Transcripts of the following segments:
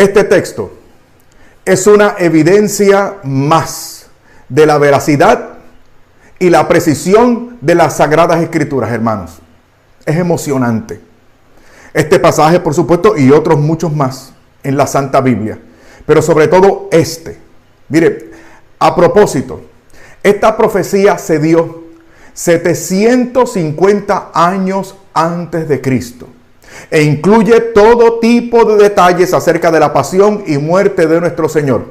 Este texto es una evidencia más de la veracidad y la precisión de las Sagradas Escrituras, hermanos. Es emocionante. Este pasaje, por supuesto, y otros muchos más en la Santa Biblia. Pero sobre todo este. Mire, a propósito, esta profecía se dio 750 años antes de Cristo. E incluye todo tipo de detalles acerca de la pasión y muerte de nuestro Señor.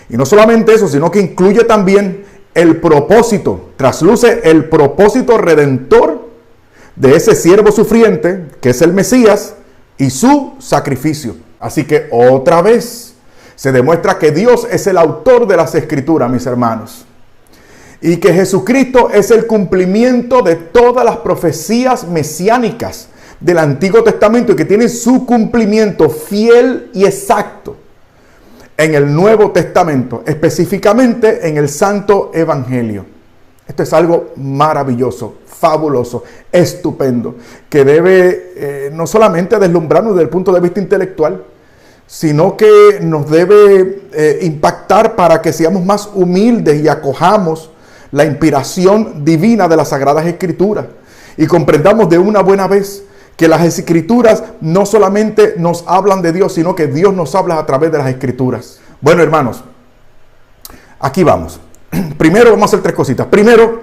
Y no solamente eso, sino que incluye también el propósito, trasluce el propósito redentor de ese siervo sufriente, que es el Mesías, y su sacrificio. Así que otra vez se demuestra que Dios es el autor de las Escrituras, mis hermanos. Y que Jesucristo es el cumplimiento de todas las profecías mesiánicas del Antiguo Testamento y que tiene su cumplimiento fiel y exacto en el Nuevo Testamento, específicamente en el Santo Evangelio. Esto es algo maravilloso, fabuloso, estupendo, que debe no solamente deslumbrarnos desde el punto de vista intelectual, sino que nos debe impactar para que seamos más humildes y acojamos la inspiración divina de las Sagradas Escrituras y comprendamos de una buena vez que las Escrituras no solamente nos hablan de Dios, sino que Dios nos habla a través de las Escrituras. Bueno, hermanos, aquí vamos. Primero vamos a hacer tres cositas. Primero,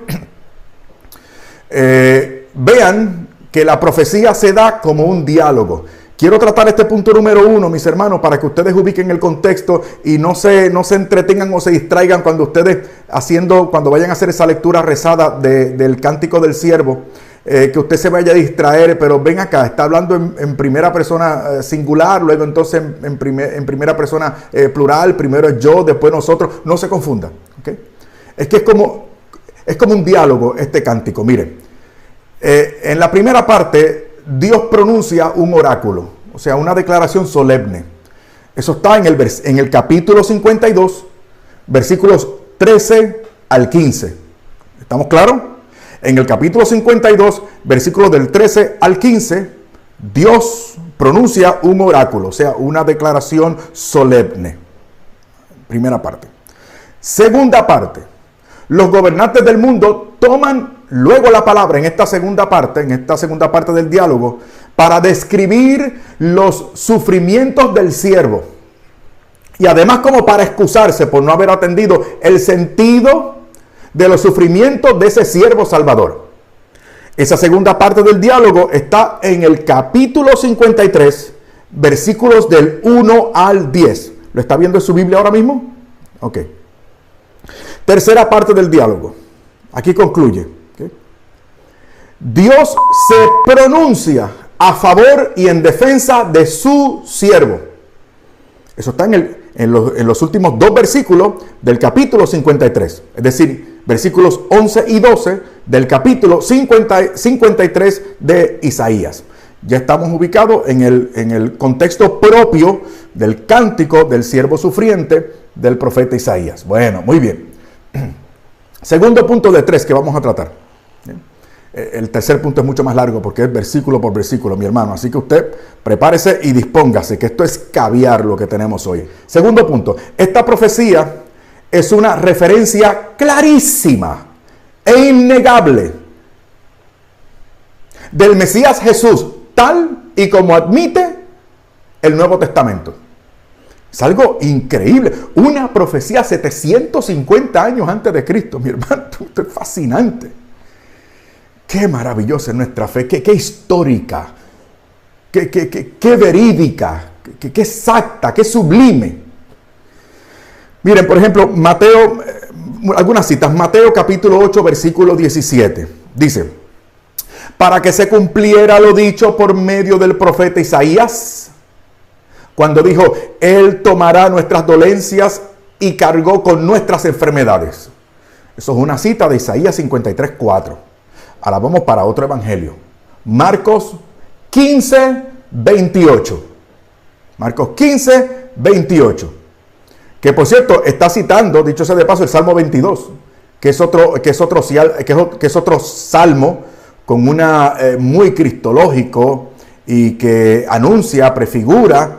vean que la profecía se da como un diálogo. Quiero tratar este punto número 1, mis hermanos, para que ustedes ubiquen el contexto y no se entretengan o se distraigan cuando ustedes cuando vayan a hacer esa lectura rezada del Cántico del Siervo. Que usted se vaya a distraer, pero ven acá, está hablando en primera persona singular, luego entonces en primera persona plural, primero es yo, después nosotros, no se confundan, ¿okay? Es que es como un diálogo este cántico. Mire, en la primera parte Dios pronuncia un oráculo, o sea, una declaración solemne. Eso está en el capítulo 52, versículos 13 al 15. ¿Estamos claros? En el capítulo 52, versículos del 13 al 15, Dios pronuncia un oráculo, o sea, una declaración solemne. Primera parte. Segunda parte. Los gobernantes del mundo toman luego la palabra en esta segunda parte del diálogo, para describir los sufrimientos del siervo. Y además como para excusarse por no haber atendido el sentido de los sufrimientos de ese siervo salvador. Esa segunda parte del diálogo está en el capítulo 53, versículos del 1 al 10. ¿Lo está viendo en su Biblia ahora mismo? Ok. Tercera parte del diálogo. Aquí concluye. ¿Okay? Dios se pronuncia a favor y en defensa de su siervo. Eso está en los últimos dos versículos del capítulo 53. Es decir, versículos 11 y 12 del capítulo 53 de Isaías. Ya estamos ubicados en el contexto propio del cántico del siervo sufriente del profeta Isaías. Bueno, muy bien. Segundo punto de 3 que vamos a tratar. El tercer punto es mucho más largo porque es versículo por versículo, mi hermano. Así que usted prepárese y dispóngase, que esto es caviar lo que tenemos hoy. Segundo punto. Esta profecía es una referencia clarísima e innegable del Mesías Jesús, tal y como admite el Nuevo Testamento. Es algo increíble. Una profecía 750 años antes de Cristo, mi hermano. Esto es fascinante. Qué maravillosa es nuestra fe, qué histórica, qué verídica, qué exacta, qué sublime. Miren, por ejemplo, Mateo, algunas citas. Mateo capítulo 8, versículo 17. Dice, para que se cumpliera lo dicho por medio del profeta Isaías, cuando dijo, Él tomará nuestras dolencias y cargó con nuestras enfermedades. Eso es una cita de Isaías 53, 4. Ahora vamos para otro evangelio. Marcos 15, 28. Marcos 15, 28. Que por cierto está citando, dicho sea de paso, el Salmo 22, que es otro salmo con una muy cristológico y que anuncia, prefigura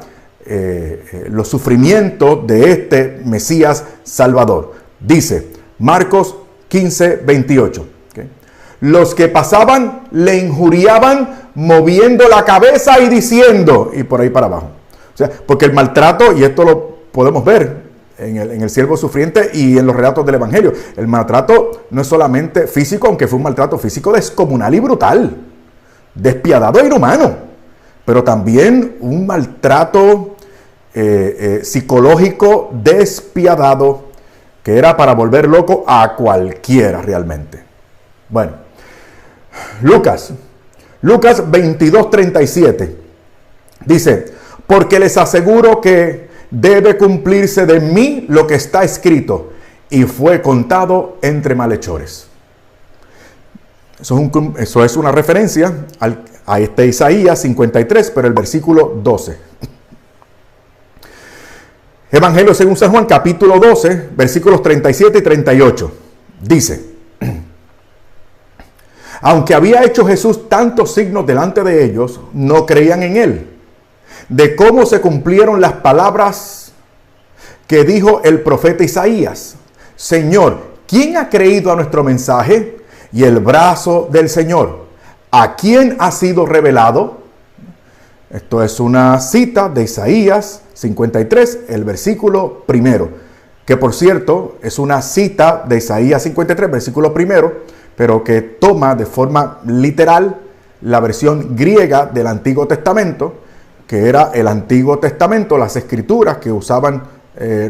los sufrimientos de este Mesías Salvador. Dice Marcos 15, 28. ¿Okay? Los que pasaban le injuriaban moviendo la cabeza y diciendo, y por ahí para abajo. O sea, porque el maltrato, y esto lo podemos ver en el siervo sufriente y en los relatos del Evangelio, el maltrato no es solamente físico, aunque fue un maltrato físico descomunal y brutal, despiadado e inhumano, pero también un maltrato psicológico despiadado que era para volver loco a cualquiera realmente. Bueno, Lucas 22:37 dice, porque les aseguro que debe cumplirse de mí lo que está escrito, y fue contado entre malhechores. Eso es una referencia a este Isaías 53, pero el versículo 12. Evangelio según San Juan, capítulo 12, versículos 37 y 38. Dice, aunque había hecho Jesús tantos signos delante de ellos, no creían en él. De cómo se cumplieron las palabras que dijo el profeta Isaías. Señor, ¿quién ha creído a nuestro mensaje? Y el brazo del Señor, ¿a quién ha sido revelado? Esto es una cita de Isaías 53, el versículo primero, que por cierto es una cita de Isaías 53, versículo primero, pero que toma de forma literal la versión griega del Antiguo Testamento, que era el Antiguo Testamento, las escrituras que usaban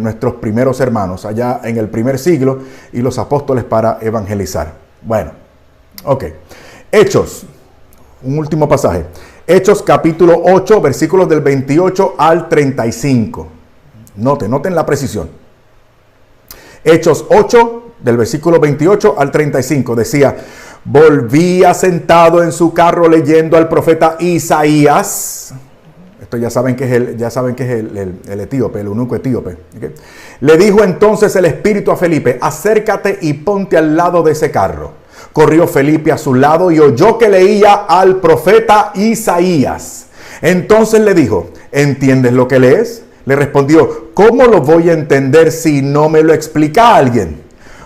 nuestros primeros hermanos allá en el primer siglo y los apóstoles para evangelizar. Bueno, ok. Hechos, un último pasaje. Hechos capítulo 8, versículos del 28 al 35. Noten la precisión. Hechos 8, del versículo 28 al 35, decía, volvía sentado en su carro leyendo al profeta Isaías. Esto ya saben que es el etíope, el eunuco etíope. ¿Okay? Le dijo entonces el Espíritu a Felipe, acércate y ponte al lado de ese carro. Corrió Felipe a su lado y oyó que leía al profeta Isaías. Entonces le dijo, ¿entiendes lo que lees? Le respondió, ¿cómo lo voy a entender si no me lo explica alguien?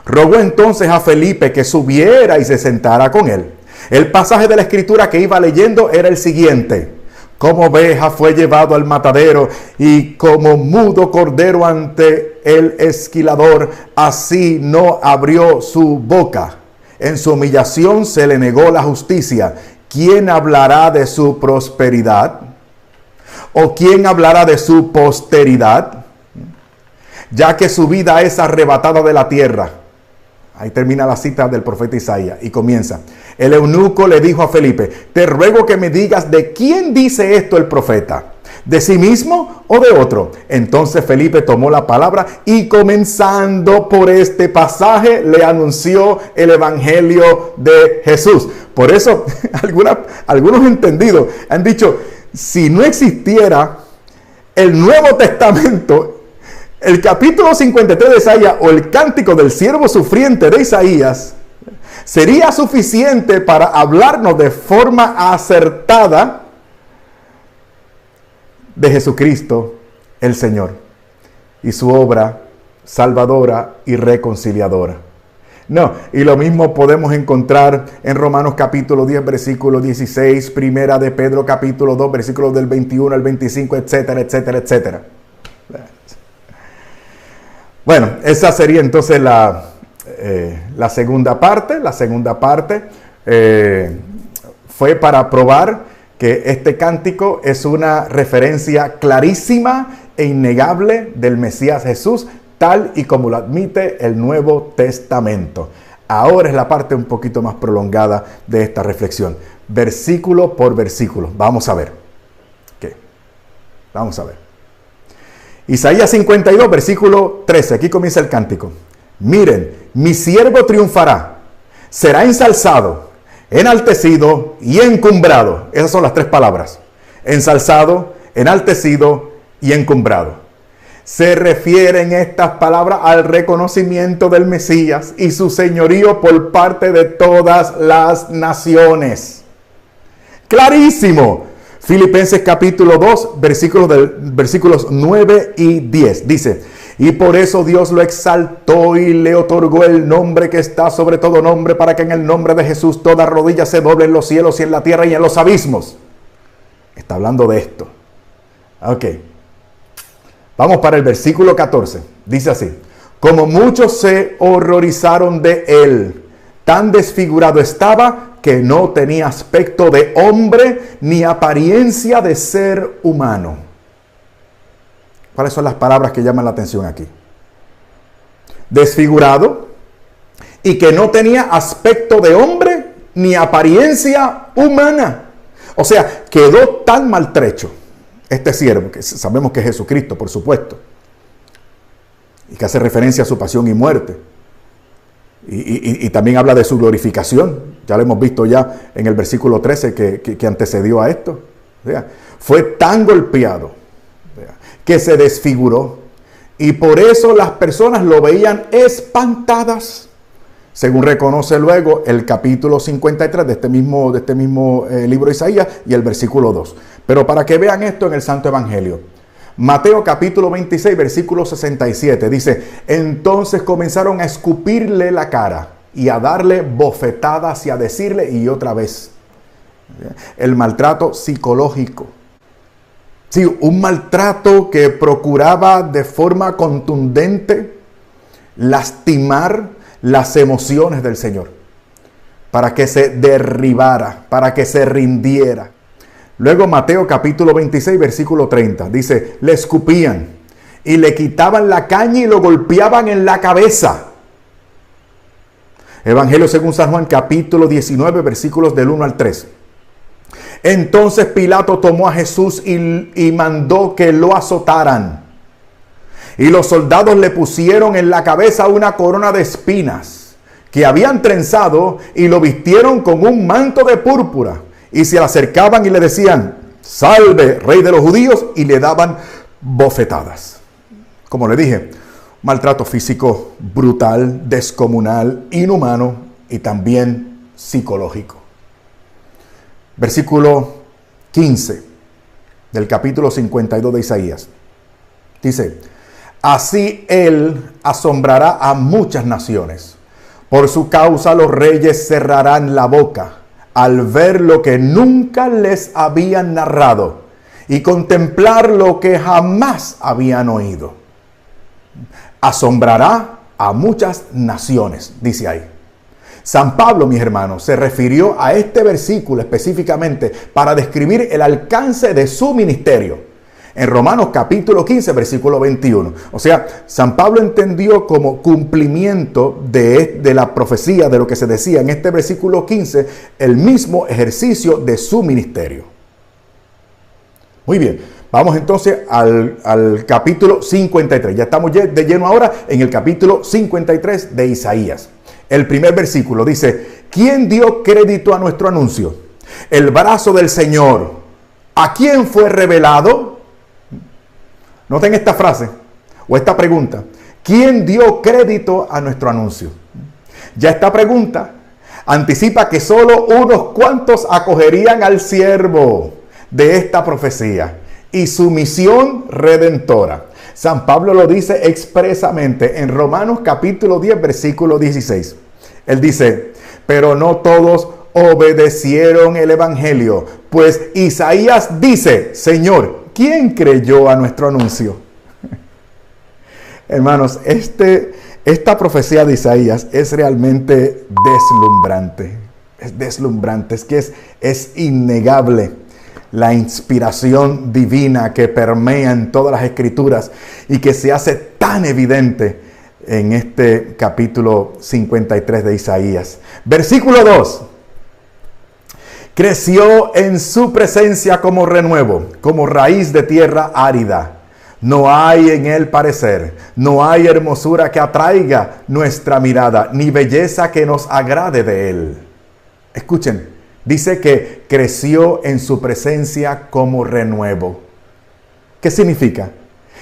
Rogó entonces a Felipe que subiera y se sentara con él. El pasaje de la escritura que iba leyendo era el siguiente. Como oveja fue llevado al matadero y como mudo cordero ante el esquilador, así no abrió su boca. En su humillación se le negó la justicia. ¿Quién hablará de su prosperidad? ¿O quién hablará de su posteridad? Ya que su vida es arrebatada de la tierra. Ahí termina la cita del profeta Isaías y comienza. El eunuco le dijo a Felipe, te ruego que me digas de quién dice esto el profeta, ¿de sí mismo o de otro? Entonces Felipe tomó la palabra y comenzando por este pasaje le anunció el evangelio de Jesús. Por eso algunos entendidos han dicho, si no existiera el Nuevo Testamento, el capítulo 53 de Isaías o el cántico del siervo sufriente de Isaías sería suficiente para hablarnos de forma acertada de Jesucristo el Señor y su obra salvadora y reconciliadora. No, y lo mismo podemos encontrar en Romanos capítulo 10, versículo 16, Primera de Pedro capítulo 2, versículos del 21 al 25, etcétera, etcétera, etcétera. Bueno, esa sería entonces la segunda parte. La segunda parte fue para probar que este cántico es una referencia clarísima e innegable del Mesías Jesús, tal y como lo admite el Nuevo Testamento. Ahora es la parte un poquito más prolongada de esta reflexión, versículo por versículo. Vamos a ver. ¿Qué? Vamos a ver. Isaías 52, versículo 13. Aquí comienza el cántico. Miren, mi siervo triunfará, será ensalzado, enaltecido y encumbrado. Esas son las tres palabras. Ensalzado, enaltecido y encumbrado. Se refieren estas palabras al reconocimiento del Mesías y su señorío por parte de todas las naciones. Clarísimo. Filipenses capítulo 2, versículos 9 y 10. Dice, y por eso Dios lo exaltó y le otorgó el nombre que está sobre todo nombre, para que en el nombre de Jesús toda rodilla se doble en los cielos y en la tierra y en los abismos. Está hablando de esto. Ok. Vamos para el versículo 14. Dice así, como muchos se horrorizaron de él, tan desfigurado estaba que no tenía aspecto de hombre ni apariencia de ser humano. ¿Cuáles son las palabras que llaman la atención aquí? Desfigurado y que no tenía aspecto de hombre ni apariencia humana. O sea, quedó tan maltrecho este siervo, que sabemos que es Jesucristo, por supuesto, y que hace referencia a su pasión y muerte. Y también habla de su glorificación. Ya lo hemos visto ya en el versículo 13 que antecedió a esto. Fue tan golpeado que se desfiguró. Y por eso las personas lo veían espantadas. Según reconoce luego el capítulo 53 de este mismo libro de Isaías y el versículo 2. Pero para que vean esto en el Santo Evangelio. Mateo capítulo 26, versículo 67, dice, entonces comenzaron a escupirle la cara y a darle bofetadas y a decirle, y otra vez, el maltrato psicológico. Sí, un maltrato que procuraba de forma contundente lastimar las emociones del Señor, para que se derribara, para que se rindiera. Luego Mateo capítulo 26, versículo 30, dice, le escupían y le quitaban la caña y lo golpeaban en la cabeza. Evangelio según San Juan capítulo 19, versículos del 1 al 3. Entonces Pilato tomó a Jesús y mandó que lo azotaran. Y los soldados le pusieron en la cabeza una corona de espinas que habían trenzado y lo vistieron con un manto de púrpura. Y se le acercaban y le decían, salve, rey de los judíos, y le daban bofetadas. Como le dije, maltrato físico brutal, descomunal, inhumano y también psicológico. Versículo 15 del capítulo 52 de Isaías. Dice, así él asombrará a muchas naciones. Por su causa los reyes cerrarán la boca al ver lo que nunca les habían narrado y contemplar lo que jamás habían oído. Asombrará a muchas naciones, dice ahí. San Pablo, mis hermanos, se refirió a este versículo específicamente para describir el alcance de su ministerio. En Romanos capítulo 15, versículo 21. O sea, San Pablo entendió como cumplimiento de la profecía, de lo que se decía en este versículo 15, el mismo ejercicio de su ministerio. Muy bien, vamos entonces al capítulo 53. Ya estamos de lleno ahora en el capítulo 53 de Isaías. El primer versículo dice, ¿quién dio crédito a nuestro anuncio? El brazo del Señor. ¿A quién fue revelado? Noten esta frase o esta pregunta. ¿Quién dio crédito a nuestro anuncio? Ya esta pregunta anticipa que solo unos cuantos acogerían al siervo de esta profecía y su misión redentora. San Pablo lo dice expresamente en Romanos capítulo 10, versículo 16. Él dice, pero no todos obedecieron el evangelio, pues Isaías dice, Señor, ¿quién creyó a nuestro anuncio? Hermanos, esta profecía de Isaías es realmente deslumbrante. Es deslumbrante, es innegable la inspiración divina que permea en todas las escrituras y que se hace tan evidente en este capítulo 53 de Isaías. Versículo 2. Creció en su presencia como renuevo, como raíz de tierra árida. No hay en él parecer, no hay hermosura que atraiga nuestra mirada, ni belleza que nos agrade de él. Escuchen, dice que creció en su presencia como renuevo. ¿Qué significa?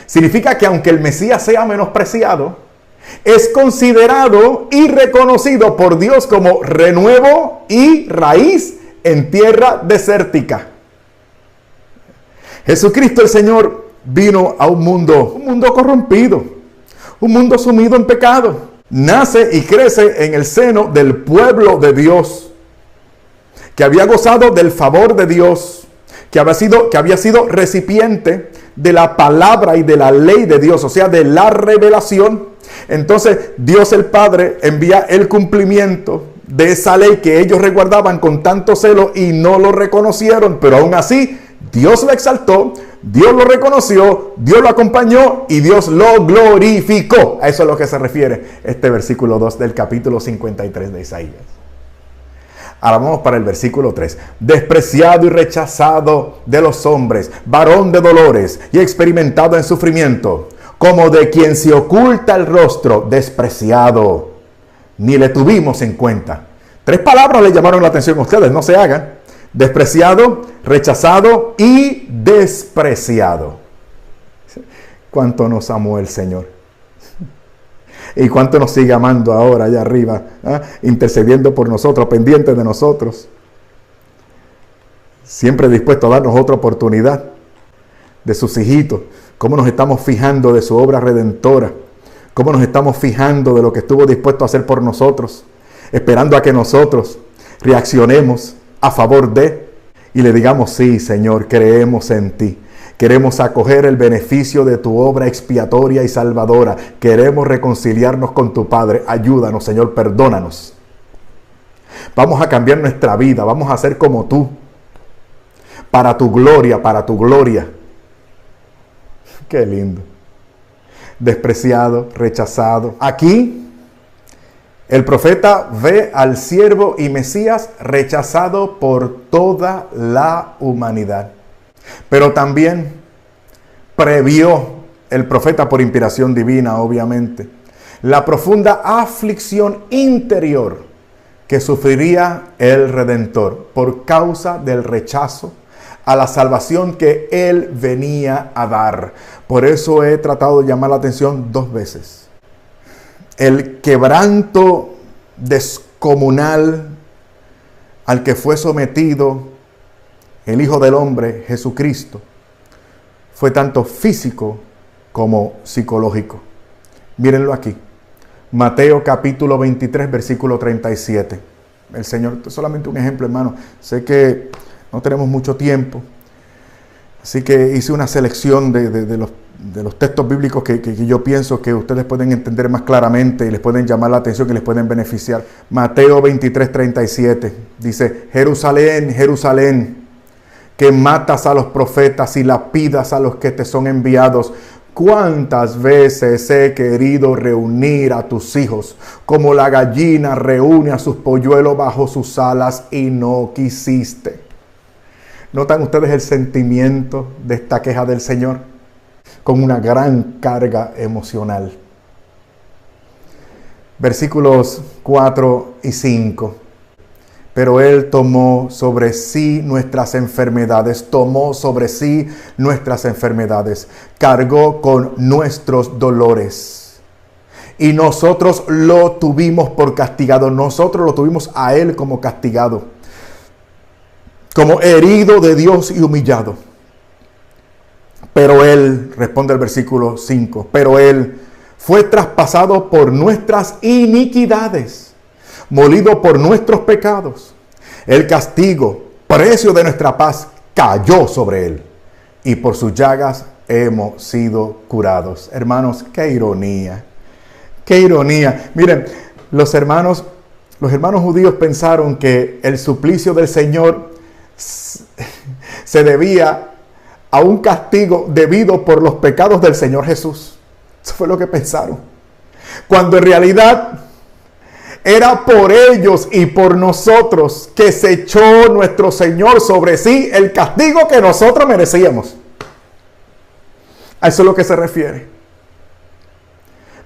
Significa que aunque el Mesías sea menospreciado, es considerado y reconocido por Dios como renuevo y raíz en tierra desértica. Jesucristo el Señor vino a un mundo corrompido, un mundo sumido en pecado. Nace y crece en el seno del pueblo de Dios, que había gozado del favor de Dios, que había sido recipiente de la palabra y de la ley de Dios, o sea, de la revelación. Entonces Dios el Padre envía el cumplimiento de esa ley que ellos resguardaban con tanto celo y no lo reconocieron, pero aún así Dios lo exaltó, Dios lo reconoció, Dios lo acompañó y Dios lo glorificó. A eso es lo que se refiere este versículo 2 del capítulo 53 de Isaías. Ahora vamos para el versículo 3. Despreciado y rechazado de los hombres, varón de dolores y experimentado en sufrimiento, como de quien se oculta el rostro, despreciado, ni le tuvimos en cuenta. 3 palabras le llamaron la atención a ustedes, no se hagan. Despreciado, rechazado y despreciado. ¿Cuánto nos amó el Señor? Y cuánto nos sigue amando ahora allá arriba, intercediendo por nosotros, pendiente de nosotros. Siempre dispuesto a darnos otra oportunidad de sus hijitos. Cómo nos estamos fijando de su obra redentora. Cómo nos estamos fijando de lo que estuvo dispuesto a hacer por nosotros. Esperando a que nosotros reaccionemos a favor de y le digamos: sí, Señor, creemos en ti. Queremos acoger el beneficio de tu obra expiatoria y salvadora. Queremos reconciliarnos con tu Padre. Ayúdanos, Señor, perdónanos. Vamos a cambiar nuestra vida. Vamos a ser como tú. Para tu gloria, para tu gloria. Qué lindo. Despreciado, rechazado. Aquí el profeta ve al siervo y Mesías rechazado por toda la humanidad. Pero también previó el profeta por inspiración divina, obviamente, la profunda aflicción interior que sufriría el Redentor por causa del rechazo a la salvación que Él venía a dar. Por eso he tratado de llamar la atención 2 veces. El quebranto descomunal al que fue sometido el Hijo del Hombre, Jesucristo, fue tanto físico como psicológico. Mírenlo aquí. Mateo capítulo 23, versículo 37. El Señor, solamente un ejemplo, hermano. Sé que no tenemos mucho tiempo, así que hice una selección de los textos bíblicos que yo pienso que ustedes pueden entender más claramente y les pueden llamar la atención y les pueden beneficiar. Mateo 23, 37 dice: Jerusalén, Jerusalén, que matas a los profetas y lapidas a los que te son enviados. ¿Cuántas veces he querido reunir a tus hijos como la gallina reúne a sus polluelos bajo sus alas y no quisiste? ¿Notan ustedes el sentimiento de esta queja del Señor? Con una gran carga emocional. Versículos 4 y 5. Pero Él tomó sobre sí nuestras enfermedades, cargó con nuestros dolores. Y nosotros lo tuvimos por castigado, nosotros lo tuvimos a Él como castigado, como herido de Dios y humillado. Pero Él, responde el versículo 5, pero Él fue traspasado por nuestras iniquidades, molido por nuestros pecados. El castigo, precio de nuestra paz, cayó sobre Él, y por sus llagas hemos sido curados. Hermanos, qué ironía, qué ironía. Miren, los hermanos judíos pensaron que el suplicio del Señor se debía a un castigo debido por los pecados del Señor Jesús. Eso fue lo que pensaron, cuando en realidad era por ellos y por nosotros que se echó nuestro Señor sobre sí el castigo que nosotros merecíamos. A eso es lo que se refiere.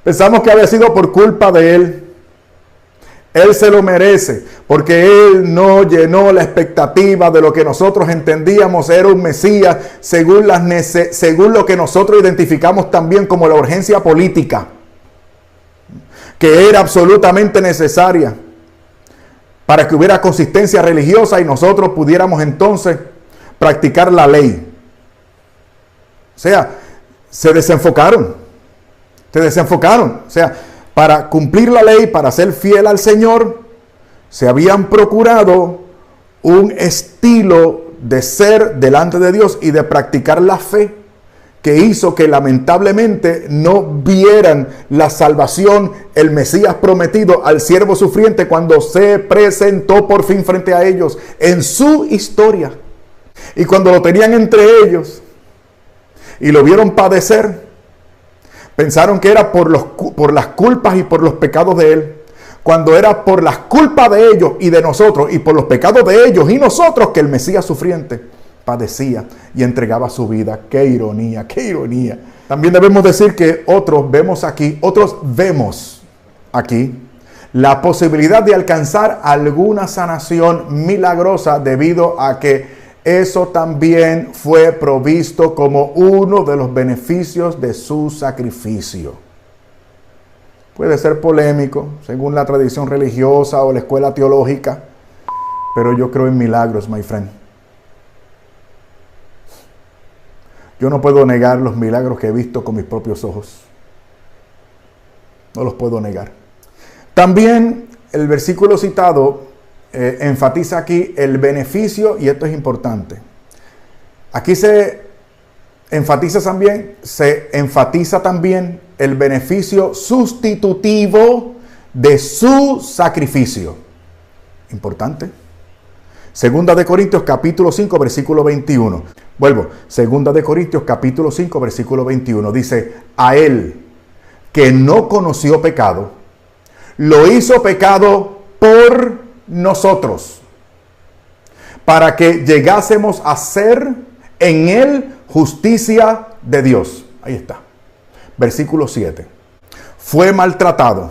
Pensamos que había sido por culpa de Él. Él se lo merece, porque Él no llenó la expectativa de lo que nosotros entendíamos era un Mesías, según lo que nosotros identificamos también como la urgencia política, que era absolutamente necesaria para que hubiera consistencia religiosa y nosotros pudiéramos entonces practicar la ley. sea, se desenfocaron. Se desenfocaron. O sea, para cumplir la ley, para ser fiel al Señor, se habían procurado un estilo de ser delante de Dios y de practicar la fe que hizo que lamentablemente no vieran la salvación, el Mesías prometido al siervo sufriente cuando se presentó por fin frente a ellos en su historia. Y cuando lo tenían entre ellos y lo vieron padecer, pensaron que era por las culpas y por los pecados de él, cuando era por las culpas de ellos y de nosotros y por los pecados de ellos y nosotros que el Mesías sufriente padecía y entregaba su vida. ¡Qué ironía, qué ironía! También debemos decir que otros vemos aquí la posibilidad de alcanzar alguna sanación milagrosa debido a que eso también fue provisto como uno de los beneficios de su sacrificio. Puede ser polémico según la tradición religiosa o la escuela teológica, pero yo creo en milagros, my friend. Yo no puedo negar los milagros que he visto con mis propios ojos. No los puedo negar. También el versículo citado enfatiza aquí el beneficio, y esto es importante. Aquí se enfatiza también el beneficio sustitutivo de su sacrificio. Importante. Segunda de Corintios capítulo 5 versículo 21. Vuelvo. Segunda de Corintios capítulo 5 versículo 21. Dice, a él que no conoció pecado, lo hizo pecado por nosotros, para que llegásemos a ser en él justicia de Dios. Ahí está. Versículo 7. Fue maltratado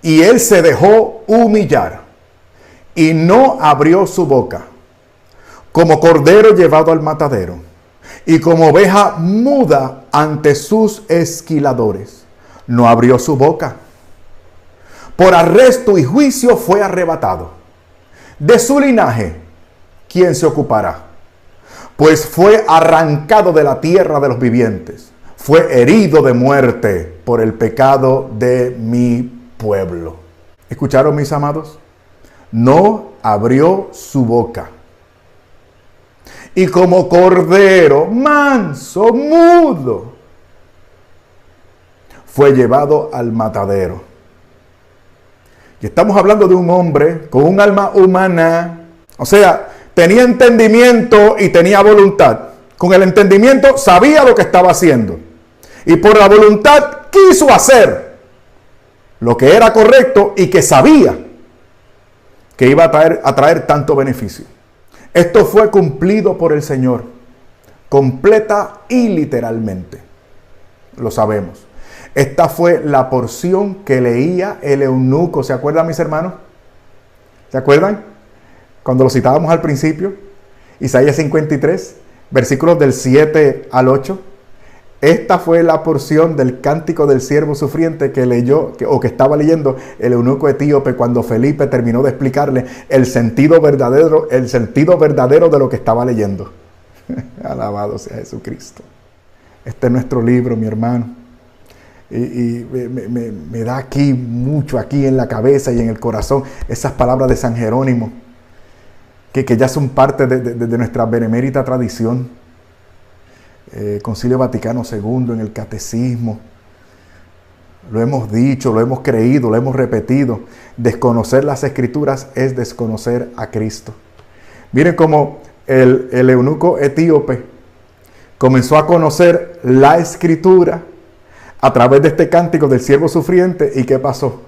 y él se dejó humillar y no abrió su boca, como cordero llevado al matadero y como oveja muda ante sus esquiladores. No abrió su boca. Por arresto y juicio fue arrebatado. De su linaje, ¿quién se ocupará? Pues fue arrancado de la tierra de los vivientes. Fue herido de muerte por el pecado de mi pueblo. ¿Escucharon, mis amados? No abrió su boca. Y como cordero manso, mudo, fue llevado al matadero. Y estamos hablando de un hombre con un alma humana. O sea, tenía entendimiento y tenía voluntad. Con el entendimiento sabía lo que estaba haciendo. Y por la voluntad quiso hacer lo que era correcto y que sabía que iba a traer tanto beneficio. Esto fue cumplido por el Señor, completa y literalmente. Lo sabemos. Esta fue la porción que leía el eunuco. ¿Se acuerdan, mis hermanos? ¿Se acuerdan? Cuando lo citábamos al principio. Isaías 53, versículos del 7 al 8. Esta fue la porción del cántico del siervo sufriente que leyó, que estaba leyendo el eunuco etíope cuando Felipe terminó de explicarle el sentido verdadero de lo que estaba leyendo. Alabado sea Jesucristo. Este es nuestro libro, mi hermano. Y me da aquí mucho, aquí en la cabeza y en el corazón, esas palabras de San Jerónimo, que ya son parte de nuestra benemérita tradición. Concilio Vaticano II, en el Catecismo. Lo hemos dicho, lo hemos creído, lo hemos repetido. Desconocer las Escrituras es desconocer a Cristo. Miren cómo el eunuco etíope comenzó a conocer la Escritura a través de este cántico del siervo sufriente. ¿Y qué pasó?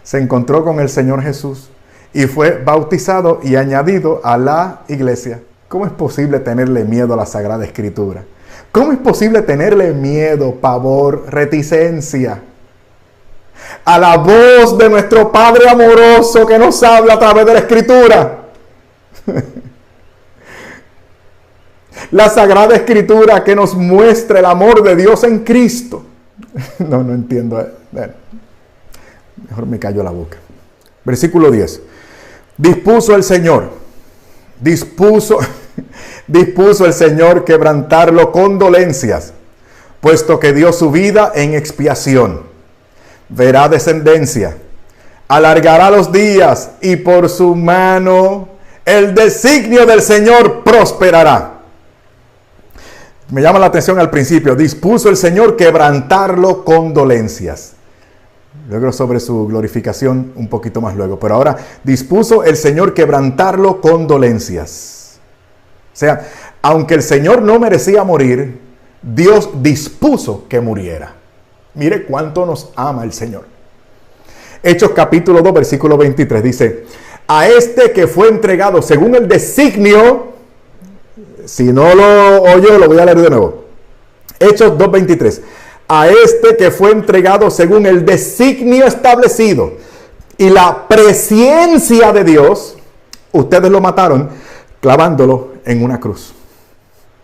Se encontró con el Señor Jesús y fue bautizado y añadido a la iglesia. ¿Cómo es posible tenerle miedo a la Sagrada Escritura? ¿Cómo es posible tenerle miedo, pavor, reticencia a la voz de nuestro Padre amoroso que nos habla a través de la Escritura? La Sagrada Escritura que nos muestra el amor de Dios en Cristo. No entiendo. Bueno, mejor me callo la boca. Versículo 10. Dispuso el Señor. Dispuso. Dispuso el Señor quebrantarlo con dolencias, puesto que dio su vida en expiación. Verá descendencia, alargará los días, y por su mano el designio del Señor prosperará. Me llama la atención al principio, dispuso el Señor quebrantarlo con dolencias. Luego sobre su glorificación un poquito más luego, pero ahora dispuso el Señor quebrantarlo con dolencias. O sea, aunque el Señor no merecía morir, Dios dispuso que muriera. Mire cuánto nos ama el Señor. Hechos capítulo 2, versículo 23 dice: a este que fue entregado según el designio, si no lo oyó, lo voy a leer de nuevo. Hechos 2, 23. A este que fue entregado según el designio establecido y la presciencia de Dios, ustedes lo mataron clavándolo en una cruz.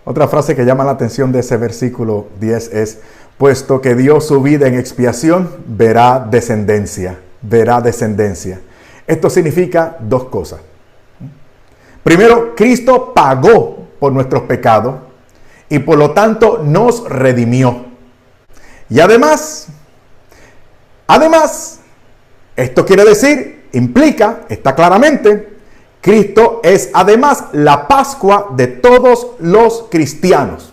Otra frase que llama la atención de ese versículo 10 es: puesto que dio su vida en expiación, verá descendencia, verá descendencia. Esto significa dos cosas. Primero, Cristo pagó por nuestros pecados y por lo tanto nos redimió. Y además, esto quiere decir, implica, está claramente, Cristo es además la Pascua de todos los cristianos.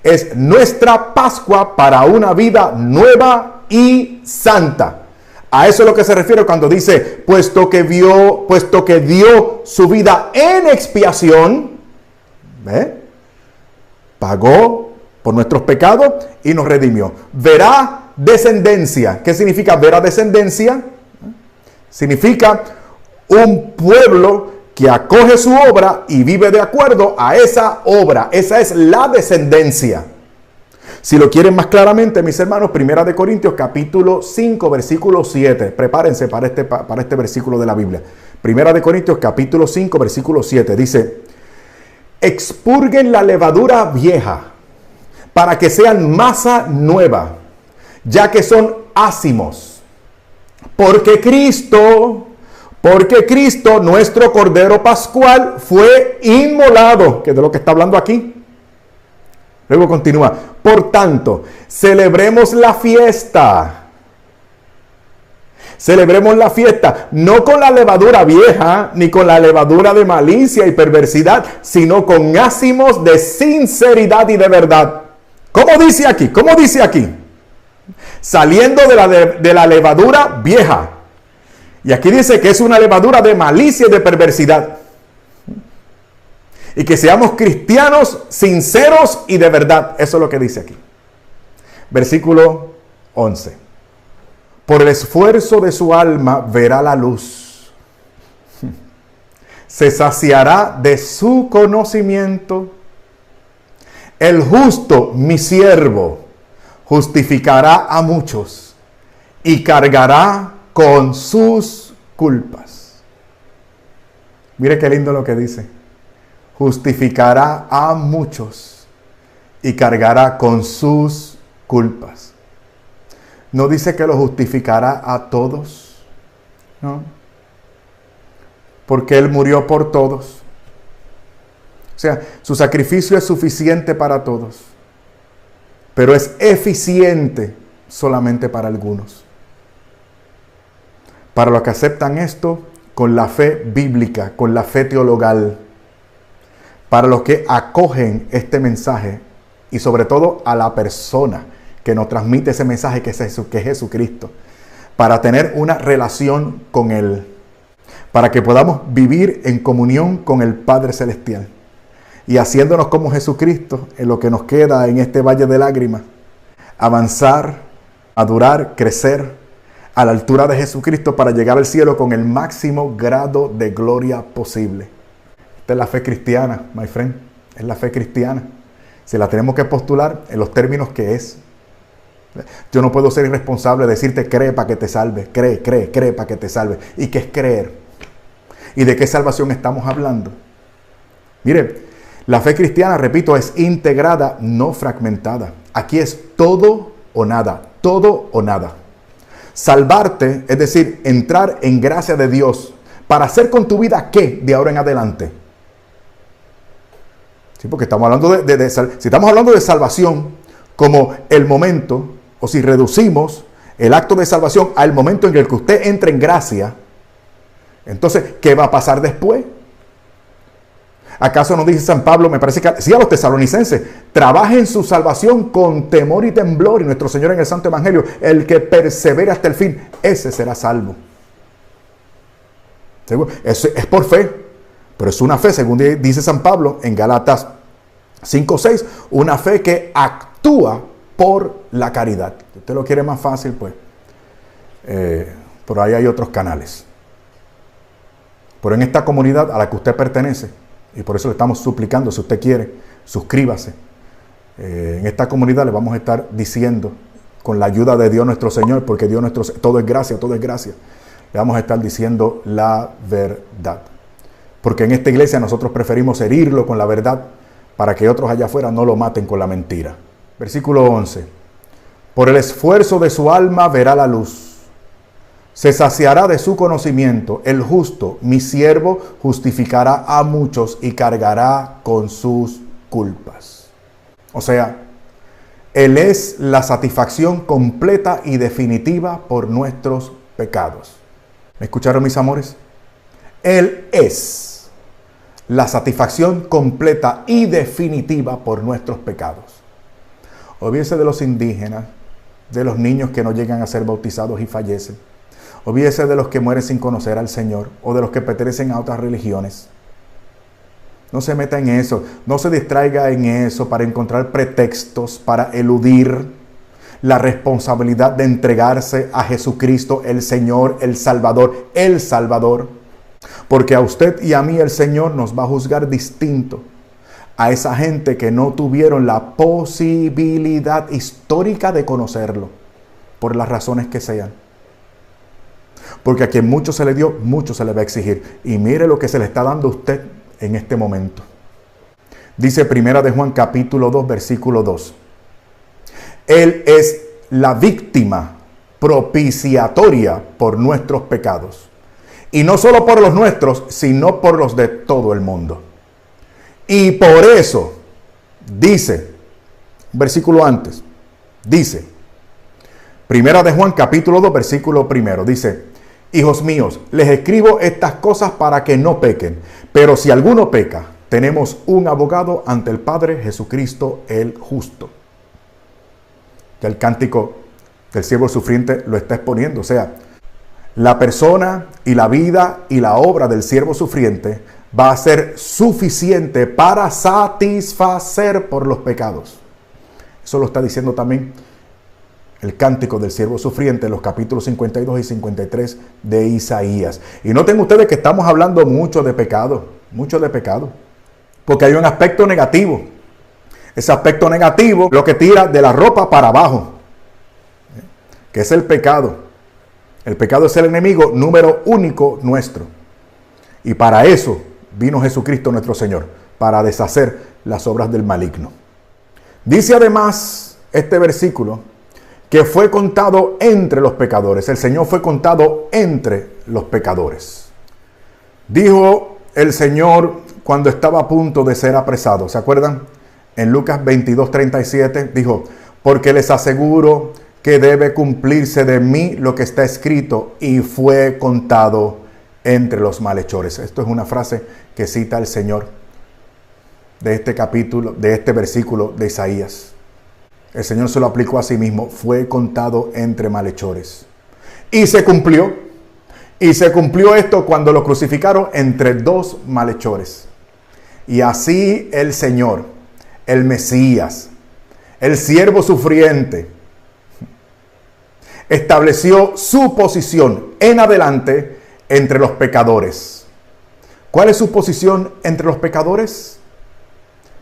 Es nuestra Pascua para una vida nueva y santa. A eso es lo que se refiere cuando dice, puesto que dio su vida en expiación, pagó por nuestros pecados y nos redimió. Verá descendencia. ¿Qué significa verá descendencia? Significa un pueblo que acoge su obra y vive de acuerdo a esa obra. Esa es la descendencia. Si lo quieren más claramente, mis hermanos, 1 Corintios capítulo 5, versículo 7. Prepárense para este versículo de la Biblia. 1 Corintios capítulo 5, versículo 7. Dice: expurguen la levadura vieja para que sean masa nueva, ya que son ácimos. Porque Cristo, nuestro Cordero Pascual, fue inmolado, que es de lo que está hablando aquí. Luego continúa: por tanto, celebremos la fiesta. Celebremos la fiesta, no con la levadura vieja, ni con la levadura de malicia y perversidad, sino con ácimos de sinceridad y de verdad. ¿Cómo dice aquí? ¿Cómo dice aquí? Saliendo de la levadura vieja. Y aquí dice que es una levadura de malicia y de perversidad. Y que seamos cristianos sinceros y de verdad. Eso es lo que dice aquí. Versículo 11. Por el esfuerzo de su alma verá la luz. Se saciará de su conocimiento. El justo, mi siervo, justificará a muchos y cargará con sus culpas. Mire qué lindo lo que dice. Justificará a muchos y cargará con sus culpas. No dice que lo justificará a todos, ¿no? Porque Él murió por todos. O sea, su sacrificio es suficiente para todos, pero es eficiente solamente para algunos. Para los que aceptan esto con la fe bíblica, con la fe teologal, para los que acogen este mensaje y sobre todo a la persona que nos transmite ese mensaje que es Jesucristo, para tener una relación con Él, para que podamos vivir en comunión con el Padre Celestial y haciéndonos como Jesucristo en lo que nos queda en este valle de lágrimas, avanzar, madurar, crecer a la altura de Jesucristo para llegar al cielo con el máximo grado de gloria posible. Esta es la fe cristiana, my friend. Es la fe cristiana. Si la tenemos que postular en los términos que es. Yo no puedo ser irresponsable de decirte cree para que te salve. Cree para que te salve. ¿Y qué es creer? ¿Y de qué salvación estamos hablando? Mire, la fe cristiana, repito, es integrada, no fragmentada. Aquí es todo o nada. Todo o nada. Salvarte, es decir, entrar en gracia de Dios para hacer con tu vida ¿qué de ahora en adelante? Sí, porque estamos hablando si estamos hablando de salvación como el momento, o si reducimos el acto de salvación al momento en el que usted entra en gracia, entonces, ¿qué va a pasar después? ¿Acaso no dice San Pablo, me parece que sí, a los tesalonicenses, trabajen su salvación con temor y temblor, y nuestro Señor en el Santo Evangelio, el que persevere hasta el fin, ese será salvo? Es por fe, pero es una fe, según dice San Pablo en Gálatas 5:6, una fe que actúa por la caridad. Si usted lo quiere más fácil, pues, por ahí hay otros canales. Pero en esta comunidad a la que usted pertenece, y por eso le estamos suplicando, si usted quiere, suscríbase. En esta comunidad le vamos a estar diciendo, con la ayuda de Dios nuestro Señor, porque Dios nuestro, todo es gracia, le vamos a estar diciendo la verdad. Porque en esta iglesia nosotros preferimos herirlo con la verdad para que otros allá afuera no lo maten con la mentira. Versículo 11. Por el esfuerzo de su alma verá la luz. Se saciará de su conocimiento. El justo, mi siervo, justificará a muchos y cargará con sus culpas. O sea, Él es la satisfacción completa y definitiva por nuestros pecados. ¿Me escucharon, mis amores? Él es la satisfacción completa y definitiva por nuestros pecados. Olvídese de los indígenas, de los niños que no llegan a ser bautizados y fallecen. Olvídese de los que mueren sin conocer al Señor o de los que pertenecen a otras religiones. No se meta en eso, no se distraiga en eso para encontrar pretextos para eludir la responsabilidad de entregarse a Jesucristo, el Señor, el Salvador, porque a usted y a mí el Señor nos va a juzgar distinto a esa gente que no tuvieron la posibilidad histórica de conocerlo, por las razones que sean. Porque a quien mucho se le dio, mucho se le va a exigir. Y mire lo que se le está dando a usted en este momento. Dice Primera de Juan capítulo 2, versículo 2. Él es la víctima propiciatoria por nuestros pecados. Y no solo por los nuestros, sino por los de todo el mundo. Y por eso, dice, un versículo antes, dice, Primera de Juan capítulo 2, versículo 1, dice, hijos míos, les escribo estas cosas para que no pequen. Pero si alguno peca, tenemos un abogado ante el Padre, Jesucristo el justo. Ya el cántico del siervo sufriente lo está exponiendo. O sea, la persona y la vida y la obra del siervo sufriente va a ser suficiente para satisfacer por los pecados. Eso lo está diciendo también el cántico del siervo sufriente en los capítulos 52 y 53 de Isaías. Y noten ustedes que estamos hablando mucho de pecado, porque hay un aspecto negativo. Ese aspecto negativo lo que tira de la ropa para abajo, que es el pecado. El pecado es el enemigo número único nuestro. Y para eso vino Jesucristo nuestro Señor, para deshacer las obras del maligno. Dice además este versículo que fue contado entre los pecadores. El Señor fue contado entre los pecadores. Dijo el Señor cuando estaba a punto de ser apresado. ¿Se acuerdan? En Lucas 22:37 dijo, porque les aseguro que debe cumplirse de mí lo que está escrito, y fue contado entre los malhechores. Esto es una frase que cita el Señor de este capítulo, de este versículo de Isaías. El Señor se lo aplicó a sí mismo, fue contado entre malhechores. Y se cumplió. Y se cumplió esto cuando lo crucificaron entre dos malhechores. Y así el Señor, el Mesías, el siervo sufriente, estableció su posición en adelante entre los pecadores. ¿Cuál es su posición entre los pecadores?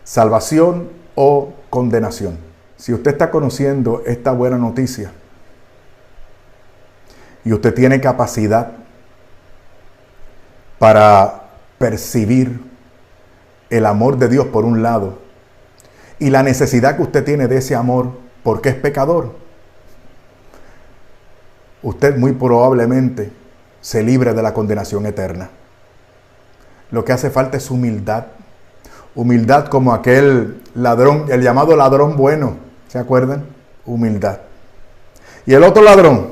Salvación o condenación. Si usted está conociendo esta buena noticia y usted tiene capacidad para percibir el amor de Dios por un lado y la necesidad que usted tiene de ese amor porque es pecador, usted muy probablemente se libre de la condenación eterna. Lo que hace falta es humildad. Humildad como aquel ladrón, el llamado ladrón bueno. ¿Se acuerdan? Humildad. Y el otro ladrón,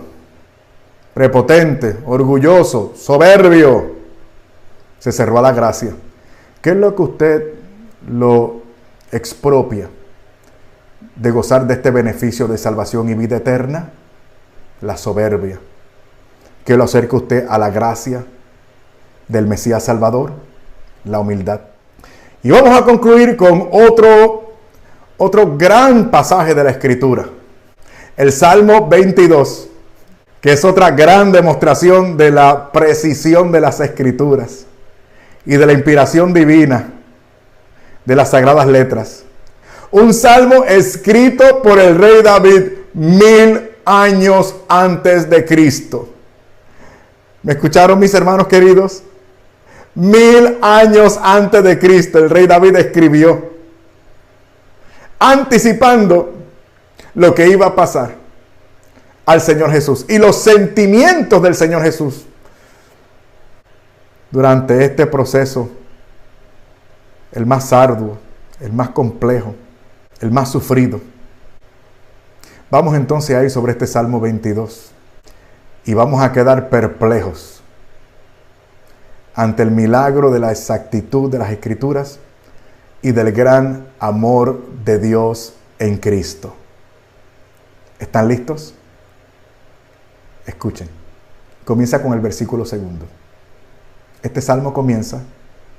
prepotente, orgulloso, soberbio, se cerró a la gracia. ¿Qué es lo que usted lo expropia de gozar de este beneficio de salvación y vida eterna? La soberbia. ¿Qué lo acerca usted a la gracia del Mesías Salvador? La humildad. Y vamos a concluir con otro gran pasaje de la Escritura. El Salmo 22, que es otra gran demostración de la precisión de las Escrituras y de la inspiración divina de las Sagradas Letras. Un salmo escrito por el rey David 1000 años antes de Cristo. ¿Me escucharon, mis hermanos queridos? 1000 años antes de Cristo el rey David escribió, anticipando lo que iba a pasar al Señor Jesús y los sentimientos del Señor Jesús durante este proceso, el más arduo, el más complejo, el más sufrido. Vamos entonces a ir sobre este Salmo 22 y vamos a quedar perplejos ante el milagro de la exactitud de las Escrituras y del gran amor de Dios en Cristo. ¿Están listos? Escuchen. Comienza con el versículo 2. Este salmo comienza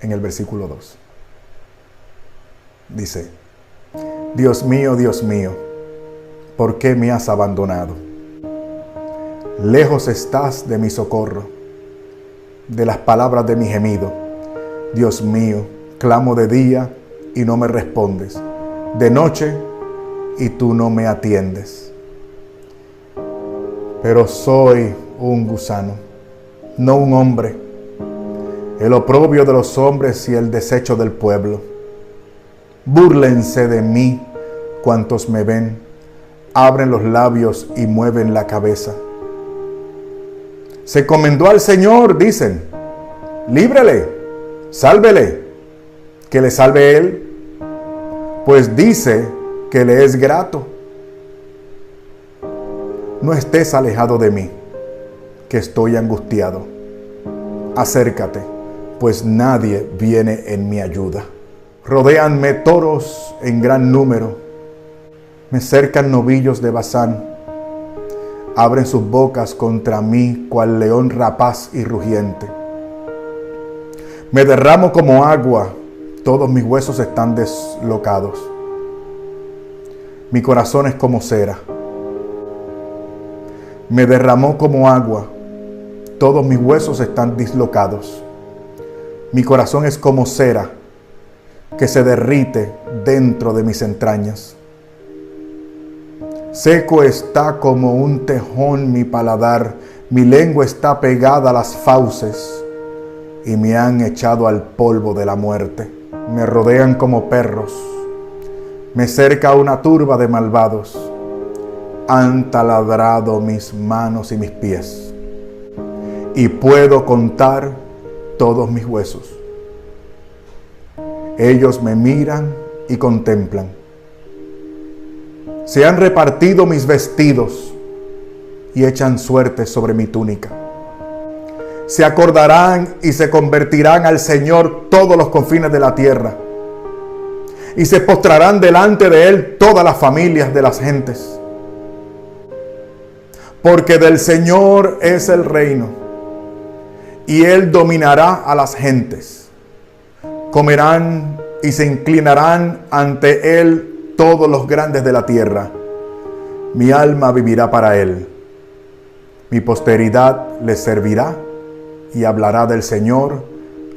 en el versículo 2. Dice: Dios mío, ¿por qué me has abandonado? Lejos estás de mi socorro, de las palabras de mi gemido. Dios mío, clamo de día y no me respondes, de noche y tú no me atiendes. Pero soy un gusano, no un hombre, el oprobio de los hombres y el desecho del pueblo. Búrlense de mí cuantos me ven, abren los labios y mueven la cabeza. Se encomendó al Señor, dicen, líbrele, sálvele, que le salve Él, pues dice que le es grato. No estés alejado de mí, que estoy angustiado. Acércate, pues nadie viene en mi ayuda. Rodéanme toros en gran número, me cercan novillos de Basán. Abren sus bocas contra mí, cual león rapaz y rugiente. Me derramo como agua, todos mis huesos están deslocados. Mi corazón es como cera. Me derramó como agua, todos mis huesos están dislocados. Mi corazón es como cera que se derrite dentro de mis entrañas. Seco está como un tejón mi paladar, mi lengua está pegada a las fauces y me han echado al polvo de la muerte. Me rodean como perros, me cerca una turba de malvados. Han taladrado mis manos y mis pies, y puedo contar todos mis huesos. Ellos me miran y contemplan. Se han repartido mis vestidos y echan suerte sobre mi túnica. Se acordarán y se convertirán al Señor todos los confines de la tierra, y se postrarán delante de Él todas las familias de las gentes. Porque del Señor es el reino, y Él dominará a las gentes. Comerán y se inclinarán ante Él todos los grandes de la tierra. Mi alma vivirá para Él. Mi posteridad le servirá y hablará del Señor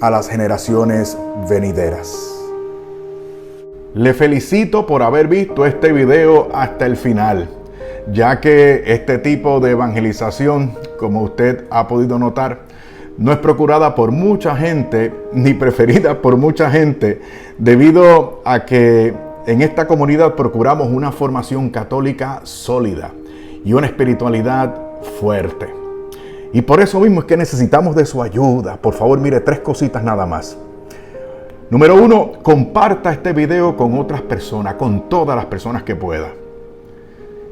a las generaciones venideras. Le felicito por haber visto este video hasta el final, ya que este tipo de evangelización, como usted ha podido notar, no es procurada por mucha gente, ni preferida por mucha gente, debido a que en esta comunidad procuramos una formación católica sólida y una espiritualidad fuerte. Y por eso mismo es que necesitamos de su ayuda. Por favor, mire 3 cositas nada más. Número 1, comparta este video con otras personas, con todas las personas que pueda.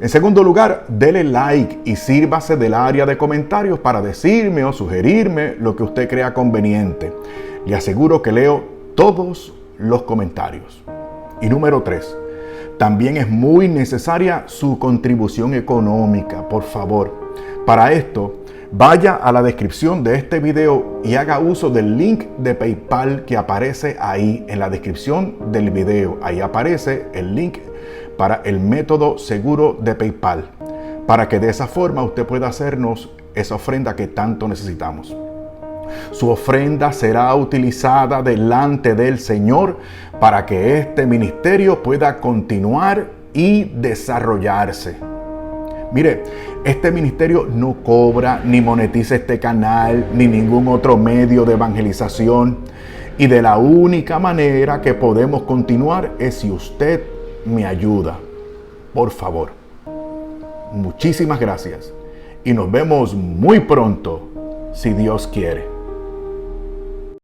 En segundo lugar, dele like y sírvase del área de comentarios para decirme o sugerirme lo que usted crea conveniente. Le aseguro que leo todos los comentarios. Y número 3, también es muy necesaria su contribución económica, por favor. Para esto, vaya a la descripción de este video y haga uso del link de PayPal que aparece ahí en la descripción del video. Ahí aparece el link para el método seguro de PayPal, para que de esa forma usted pueda hacernos esa ofrenda que tanto necesitamos. Su ofrenda será utilizada delante del Señor para que este ministerio pueda continuar y desarrollarse. Mire, este ministerio no cobra ni monetiza este canal ni ningún otro medio de evangelización. Y de la única manera que podemos continuar es si usted me ayuda. Por favor. Muchísimas gracias. Y nos vemos muy pronto, si Dios quiere.